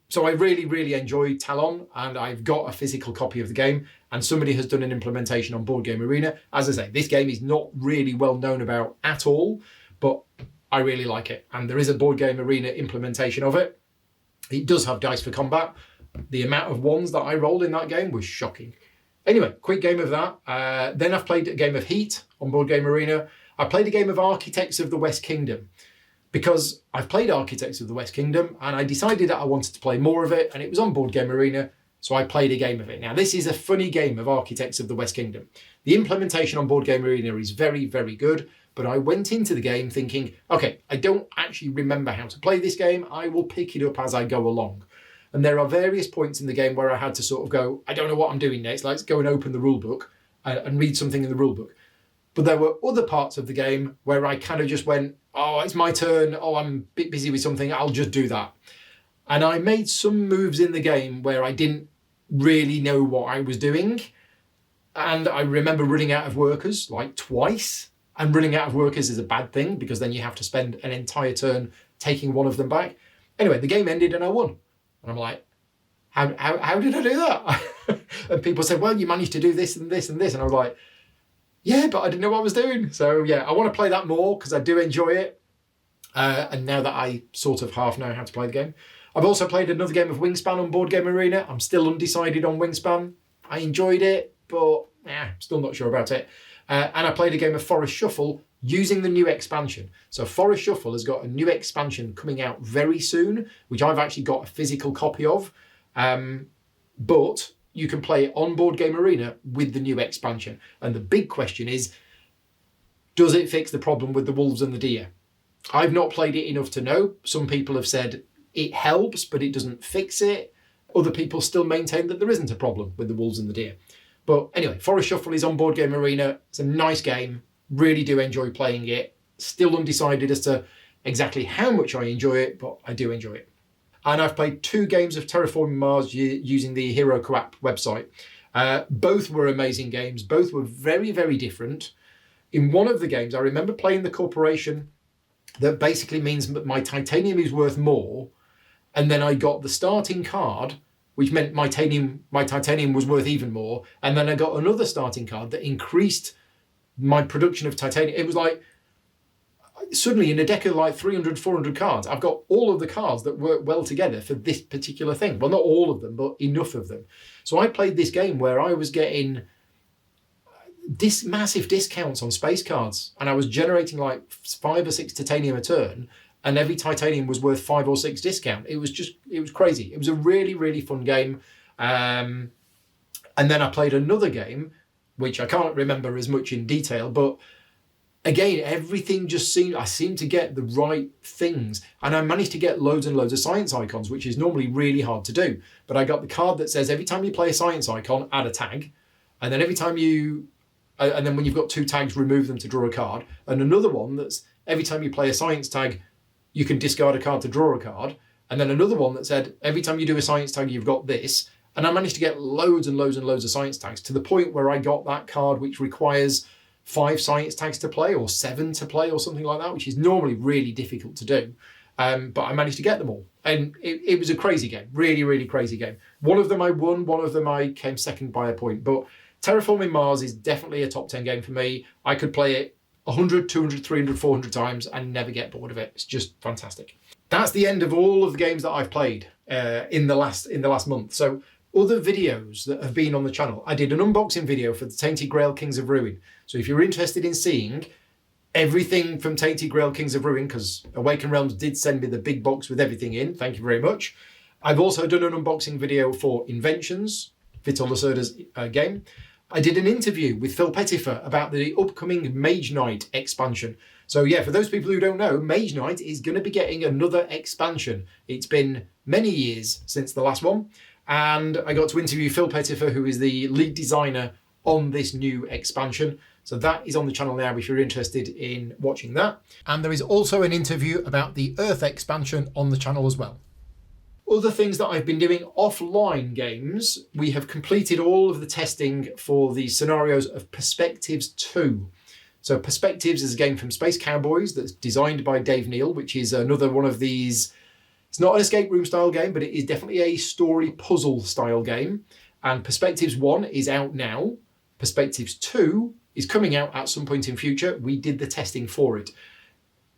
So I really, really enjoyed Talon, and I've got a physical copy of the game, and somebody has done an implementation on Board Game Arena. As I say, this game is not really well known about at all, but I really like it. And there is a Board Game Arena implementation of it. It does have dice for combat. The amount of ones that I rolled in that game was shocking. Anyway, quick game of that. Then I've played a game of Heat on Board Game Arena. I played a game of Architects of the West Kingdom, because I've played Architects of the West Kingdom and I decided that I wanted to play more of it, and it was on Board Game Arena, so I played a game of it. Now, this is a funny game of Architects of the West Kingdom. The implementation on Board Game Arena is very, very good, but I went into the game thinking, okay, I don't actually remember how to play this game. I will pick it up as I go along. And there are various points in the game where I had to sort of go, I don't know what I'm doing next. Let's go and open the rule book and read something in the rule book. But there were other parts of the game where I kind of just went, oh, it's my turn. Oh, I'm a bit busy with something. I'll just do that. And I made some moves in the game where I didn't really know what I was doing. And I remember running out of workers like twice. And running out of workers is a bad thing, because then you have to spend an entire turn taking one of them back. Anyway, the game ended and I won. And I'm like, how did I do that? And people said, well, you managed to do this and this and this. And I was like, yeah, but I didn't know what I was doing. So yeah, I want to play that more because I do enjoy it. And now that I sort of half know how to play the game. I've also played another game of Wingspan on Board Game Arena. I'm still undecided on Wingspan. I enjoyed it, but still not sure about it. And I played a game of Forest Shuffle using the new expansion. So Forest Shuffle has got a new expansion coming out very soon, which I've actually got a physical copy of. But you can play it on Board Game Arena with the new expansion. And the big question is, does it fix the problem with the wolves and the deer? I've not played it enough to know. Some people have said it helps, but it doesn't fix it. Other people still maintain that there isn't a problem with the wolves and the deer. But anyway, Forest Shuffle is on Board Game Arena. It's a nice game. Really do enjoy playing it. Still undecided as to exactly how much I enjoy it, but I do enjoy it. And I've played 2 games of Terraforming Mars using the Hero Co-op website. Both were amazing games. Both were very, very different. In one of the games, I remember playing the corporation that basically means that my titanium is worth more. And then I got the starting card, which meant my titanium was worth even more. And then I got another starting card that increased my production of titanium. It was like, suddenly in a deck of like 300, 400 cards, I've got all of the cards that work well together for this particular thing. Well, not all of them, but enough of them. So I played this game where I was getting this massive discounts on space cards, and I was generating like 5 or 6 titanium a turn, and every titanium was worth 5 or 6 discount. It was crazy. It was a really, really fun game. And then I played another game, which I can't remember as much in detail, but again, everything just I seemed to get the right things. And I managed to get loads and loads of science icons, which is normally really hard to do. But I got the card that says every time you play a science icon, add a tag. And then and then when you've got 2 tags, remove them to draw a card. And another one that's every time you play a science tag, you can discard a card to draw a card. And then another one that said every time you do a science tag, you've got this. And I managed to get loads and loads and loads of science tags, to the point where I got that card which requires 5 science tags to play, or 7 to play, or something like that, which is normally really difficult to do. But I managed to get them all. And it was a crazy game, really, really crazy game. One of them I won, one of them I came second by a point. But Terraforming Mars is definitely a top 10 game for me. I could play it 100, 200, 300, 400 times and never get bored of it. It's just fantastic. That's the end of all of the games that I've played in the last month. So other videos that have been on the channel, I did an unboxing video for the Tainted Grail Kings of Ruin. So if you're interested in seeing everything from Tainted Grail Kings of Ruin, because Awakened Realms did send me the big box with everything in, thank you very much. I've also done an unboxing video for Inventions, Vitor Lacerda's game. I did an interview with Phil Pettifer about the upcoming Mage Knight expansion. So yeah, for those people who don't know, Mage Knight is going to be getting another expansion. It's been many years since the last one. And I got to interview Phil Pettifer, who is the lead designer on this new expansion. So that is on the channel now if you're interested in watching that. And there is also an interview about the Earth expansion on the channel as well. Other things that I've been doing offline games, we have completed all of the testing for the scenarios of Perspectives 2. So Perspectives is a game from Space Cowboys that's designed by Dave Neal, which is another one of these. It's not an escape room style game, but it is definitely a story puzzle style game. And Perspectives 1 is out now. Perspectives 2 is coming out at some point in future. We did the testing for it.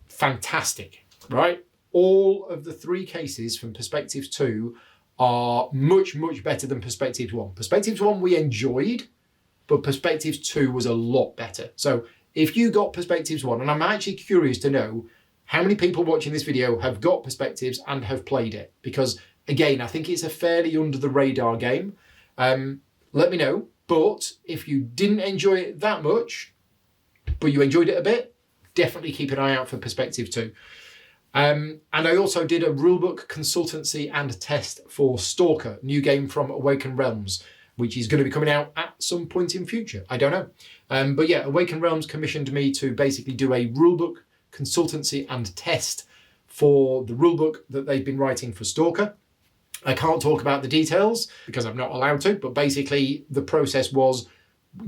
Fantastic, right? All of the 3 cases from Perspectives 2 are much, much better than Perspectives 1. Perspectives 1 we enjoyed, but Perspectives 2 was a lot better. So if you got Perspectives 1, and I'm actually curious to know how many people watching this video have got Perspectives and have played it, because again, I think it's a fairly under the radar game. Let me know. But if you didn't enjoy it that much, but you enjoyed it a bit, definitely keep an eye out for Perspective 2. And I also did a rulebook consultancy and test for Stalker, new game from Awaken Realms, which is going to be coming out at some point in future. I don't know. But yeah, Awaken Realms commissioned me to basically do a rulebook consultancy and test for the rulebook that they've been writing for Stalker. I can't talk about the details because I'm not allowed to, but basically the process was,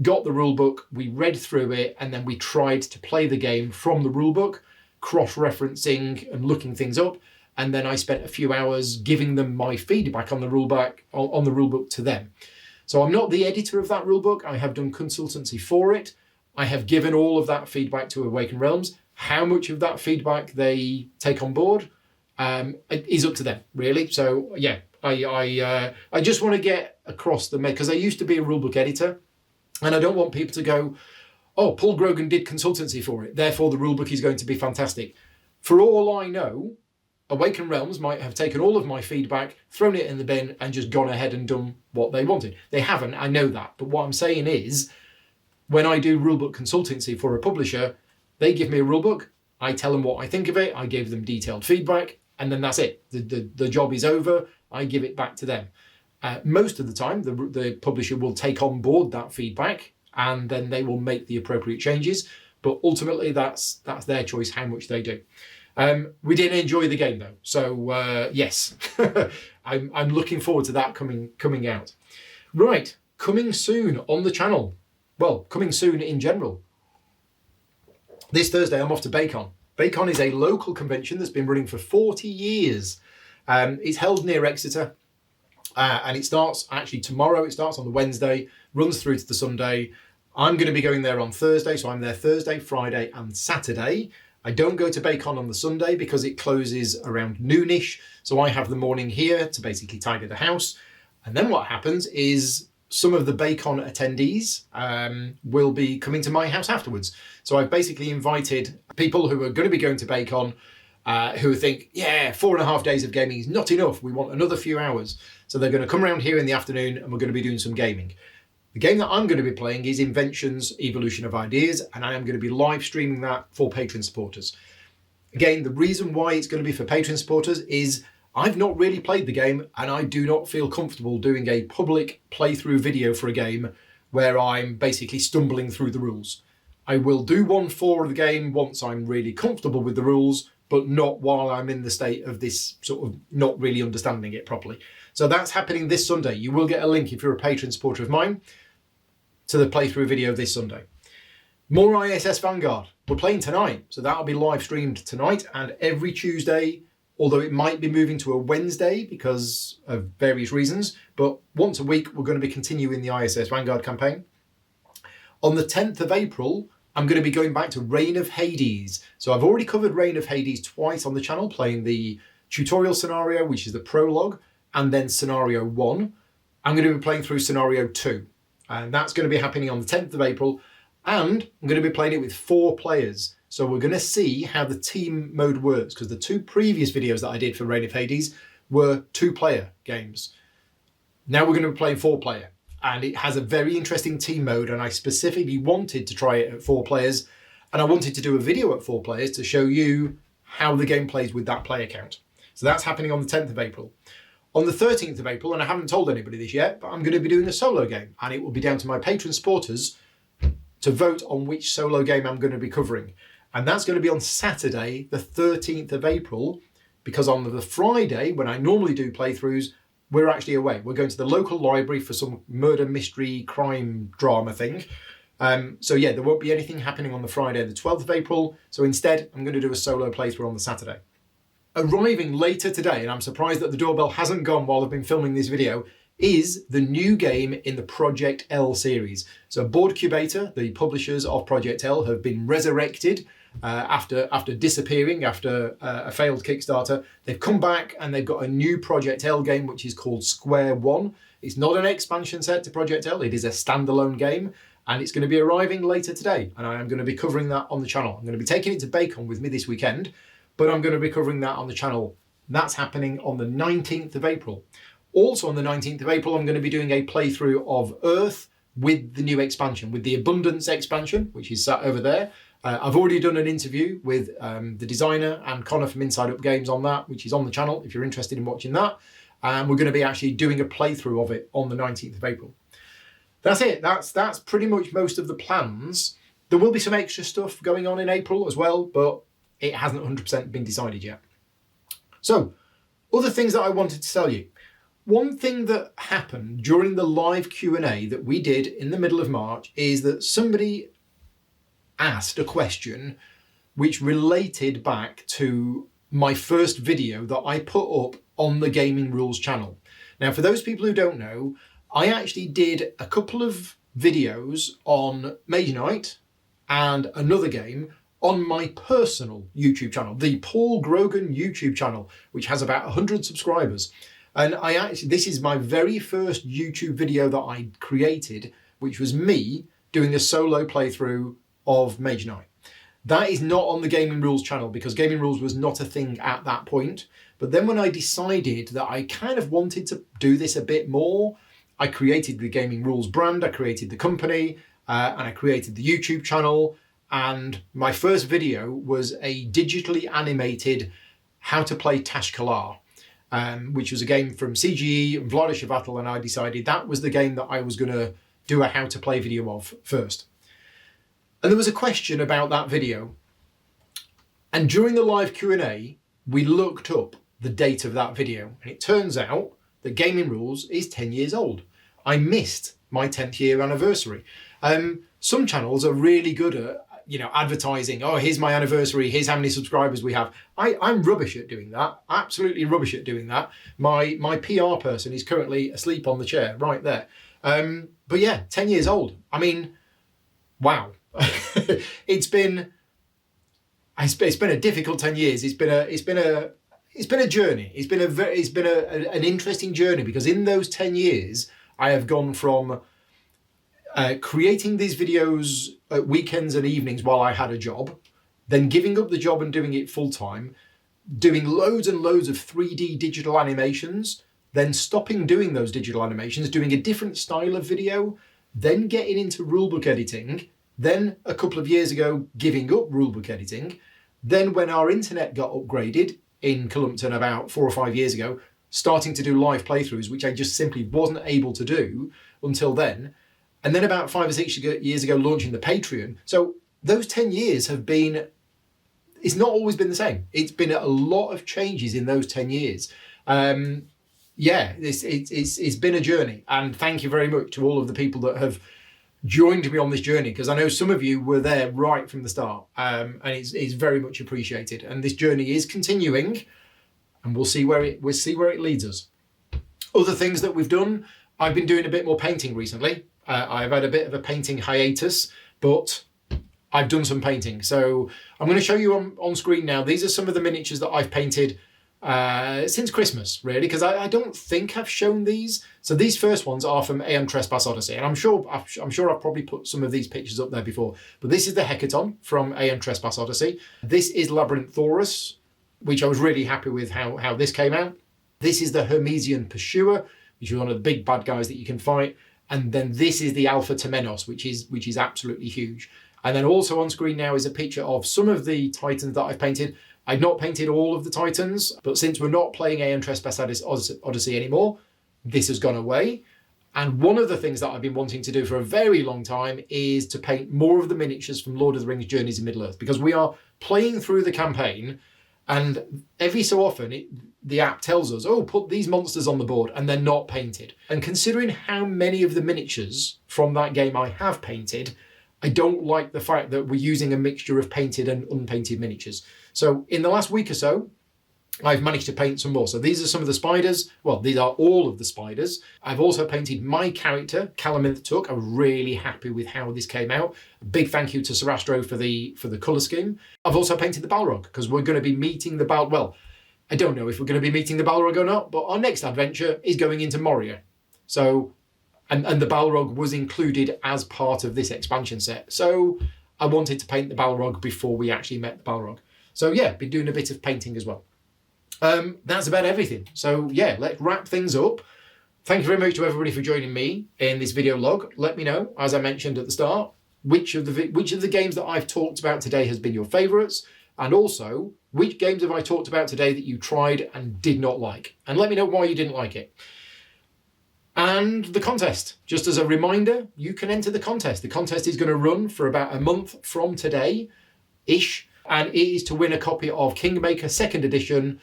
got the rulebook, we read through it, and then we tried to play the game from the rulebook, cross-referencing and looking things up, and then I spent a few hours giving them my feedback on the rulebook to them. So I'm not the editor of that rulebook. I have done consultancy for it. I have given all of that feedback to Awaken Realms. How much of that feedback they take on board is up to them, really. So yeah, I just want to get across the because I used to be a rulebook editor, and I don't want people to go, oh, Paul Grogan did consultancy for it, therefore the rulebook is going to be fantastic. For all I know, Awaken Realms might have taken all of my feedback, thrown it in the bin, and just gone ahead and done what they wanted. They haven't, I know that. But what I'm saying is, when I do rulebook consultancy for a publisher, they give me a rulebook, I tell them what I think of it, I give them detailed feedback, and then that's it. The job is over, I give it back to them. Most of the time, the publisher will take on board that feedback, and then they will make the appropriate changes. But ultimately, that's their choice how much they do. We did enjoy the game though, so yes, I'm looking forward to that coming out. Right, coming soon on the channel. Well, coming soon in general. This Thursday, I'm off to Bacon. Bacon is a local convention that's been running for 40 years. It's held near Exeter, and it starts actually tomorrow. It starts on the Wednesday, runs through to the Sunday. I'm going to be going there on Thursday, so I'm there Thursday, Friday, and Saturday. I don't go to Bacon on the Sunday because it closes around noonish, so I have the morning here to basically tidy the house. And then what happens is some of the Bacon attendees will be coming to my house afterwards. So I've basically invited people who are going to be going to Bacon who think, yeah, 4.5 days of gaming is not enough. We want another few hours. So they're going to come around here in the afternoon and we're going to be doing some gaming. The game that I'm going to be playing is Inventions, Evolution of Ideas, and I am going to be live streaming that for Patreon supporters. Again, the reason why it's going to be for Patreon supporters is I've not really played the game, and I do not feel comfortable doing a public playthrough video for a game where I'm basically stumbling through the rules. I will do one for the game once I'm really comfortable with the rules, but not while I'm in the state of this sort of not really understanding it properly. So that's happening this Sunday. You will get a link if you're a Patreon supporter of mine to the playthrough video this Sunday. More ISS Vanguard. We're playing tonight, so that'll be live streamed tonight and every Tuesday, although it might be moving to a Wednesday because of various reasons, but once a week we're going to be continuing the ISS Vanguard campaign. On the 10th of April, I'm going to be going back to Reign of Hades. So I've already covered Reign of Hades twice on the channel, playing the tutorial scenario, which is the prologue, and then scenario 1. I'm going to be playing through scenario 2. And that's going to be happening on the 10th of April. And I'm going to be playing it with 4 players. So we're going to see how the team mode works, because the 2 previous videos that I did for Reign of Hades were 2-player games. Now we're going to be playing 4-player. And it has a very interesting team mode, and I specifically wanted to try it at 4 players. And I wanted to do a video at 4 players to show you how the game plays with that player count. So that's happening on the 10th of April. On the 13th of April, and I haven't told anybody this yet, but I'm going to be doing a solo game, and it will be down to my patron supporters to vote on which solo game I'm going to be covering. And that's going to be on Saturday, the 13th of April, because on the Friday, when I normally do playthroughs, we're actually away. We're going to the local library for some murder, mystery, crime, drama thing. So yeah, there won't be anything happening on the Friday, the 12th of April. So instead, I'm going to do a solo playthrough on the Saturday. Arriving later today, and I'm surprised that the doorbell hasn't gone while I've been filming this video, is the new game in the Project L series. So Boardcubator, the publishers of Project L, have been resurrected after disappearing after a failed Kickstarter. They've come back and they've got a new Project L game, which is called Square One. It's not an expansion set to Project L, it is a standalone game, and it's going to be arriving later today, and I am going to be covering that on the channel. I'm going to be taking it to Bacon with me this weekend, but I'm going to be covering that on the channel. That's happening on the 19th of April. Also on the 19th of April, I'm going to be doing a playthrough of Earth with the new expansion, with the Abundance expansion, which is sat over there. I've already done an interview with the designer and Connor from Inside Up Games on that, which is on the channel if you're interested in watching that. And we're going to be actually doing a playthrough of it on the 19th of April. That's it. That's pretty much most of the plans. There will be some extra stuff going on in April as well, but it hasn't 100% been decided yet. So, other things that I wanted to tell you. One thing that happened during the live Q&A that we did in the middle of March is that somebody asked a question which related back to my first video that I put up on the Gaming Rules channel. Now, for those people who don't know, I actually did a couple of videos on Mage Knight and another game on my personal YouTube channel, the Paul Grogan YouTube channel, which has about 100 subscribers. And this is my very first YouTube video that I created, which was me doing a solo playthrough of Mage Knight. That is not on the Gaming Rules channel because Gaming Rules was not a thing at that point. But then when I decided that I kind of wanted to do this a bit more, I created the Gaming Rules brand, I created the company, and I created the YouTube channel. And my first video was a digitally animated how to play Tashkalar, which was a game from CGE and Vlaada Chvátil, and I decided that was the game that I was going to do a how to play video of first. And there was a question about that video. And during the live Q&A, we looked up the date of that video. And it turns out that Gaming Rules is 10 years old. I missed my 10th year anniversary. Some channels are really good at, advertising, oh, here's my anniversary, here's how many subscribers we have. I'm rubbish at doing that, absolutely rubbish at doing that. My PR person is currently asleep on the chair right there. But yeah, 10 years old. I mean, wow. It's been a difficult 10 years. It's been a journey. It's been an interesting journey because in those 10 years, I have gone from creating these videos at weekends and evenings while I had a job, then giving up the job and doing it full time, doing loads and loads of 3D digital animations, then stopping doing those digital animations, doing a different style of video, then getting into rulebook editing, then a couple of years ago giving up rulebook editing, then when our internet got upgraded in Columpton about 4 or 5 years ago, starting to do live playthroughs, which I just simply wasn't able to do until then. And then about 5 or 6 years ago, launching the Patreon. So those 10 years have been, it's not always been the same. It's been a lot of changes in those 10 years. Yeah, it's been a journey. And thank you very much to all of the people that have joined me on this journey, because I know some of you were there right from the start, and it's very much appreciated. And this journey is continuing, and we'll see where it leads us. Other things that we've done, I've been doing a bit more painting recently. I've had a bit of a painting hiatus, but I've done some painting. So I'm going to show you on screen now. These are some of the miniatures that I've painted since Christmas, really, because I don't think I've shown these. So these first ones are from Aeon Trespass Odyssey, and I'm sure I've probably put some of these pictures up there before. But this is the Hecaton from Aeon Trespass Odyssey. This is Labyrinthaurus, which I was really happy with how this came out. This is the Hermesian Pursuer, which is one of the big bad guys that you can fight. And then this is the Alpha Temenos, which is absolutely huge. And then also on screen now is a picture of some of the Titans that I've painted. I'd not painted all of the Titans, but since we're not playing Aeon, Trespass, Odyssey anymore, this has gone away. And one of the things that I've been wanting to do for a very long time is to paint more of the miniatures from Lord of the Rings Journeys in Middle-earth, because we are playing through the campaign and every so often the app tells us, oh, put these monsters on the board, and they're not painted. And considering how many of the miniatures from that game I have painted, I don't like the fact that we're using a mixture of painted and unpainted miniatures. So in the last week or so, I've managed to paint some more. So these are some of the spiders. Well, these are all of the spiders. I've also painted my character, Nimmt. I'm really happy with how this came out. A big thank you to Sarastro for the colour scheme. I've also painted the Balrog, because we're going to be meeting the Balrog. Well, I don't know if we're going to be meeting the Balrog or not, but our next adventure is going into Moria. So, and the Balrog was included as part of this expansion set. So I wanted to paint the Balrog before we actually met the Balrog. So yeah, been doing a bit of painting as well. That's about everything. So yeah, let's wrap things up. Thank you very much to everybody for joining me in this video log. Let me know, as I mentioned at the start, which of the games that I've talked about today has been your favourites, and also which games have I talked about today that you tried and did not like, and let me know why you didn't like it. And the contest, just as a reminder, you can enter the contest. The contest is going to run for about a month from today-ish, and it is to win a copy of Kingmaker 2nd edition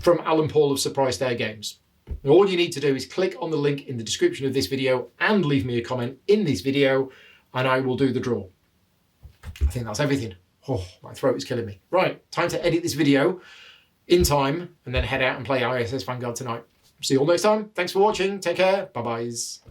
from Alan Paul of Surprise Dare Games. And all you need to do is click on the link in the description of this video and leave me a comment in this video, and I will do the draw. I think that's everything. Oh, my throat is killing me. Right, time to edit this video in time and then head out and play ISS Vanguard tonight. See you all next time. Thanks for watching. Take care. Bye-byes.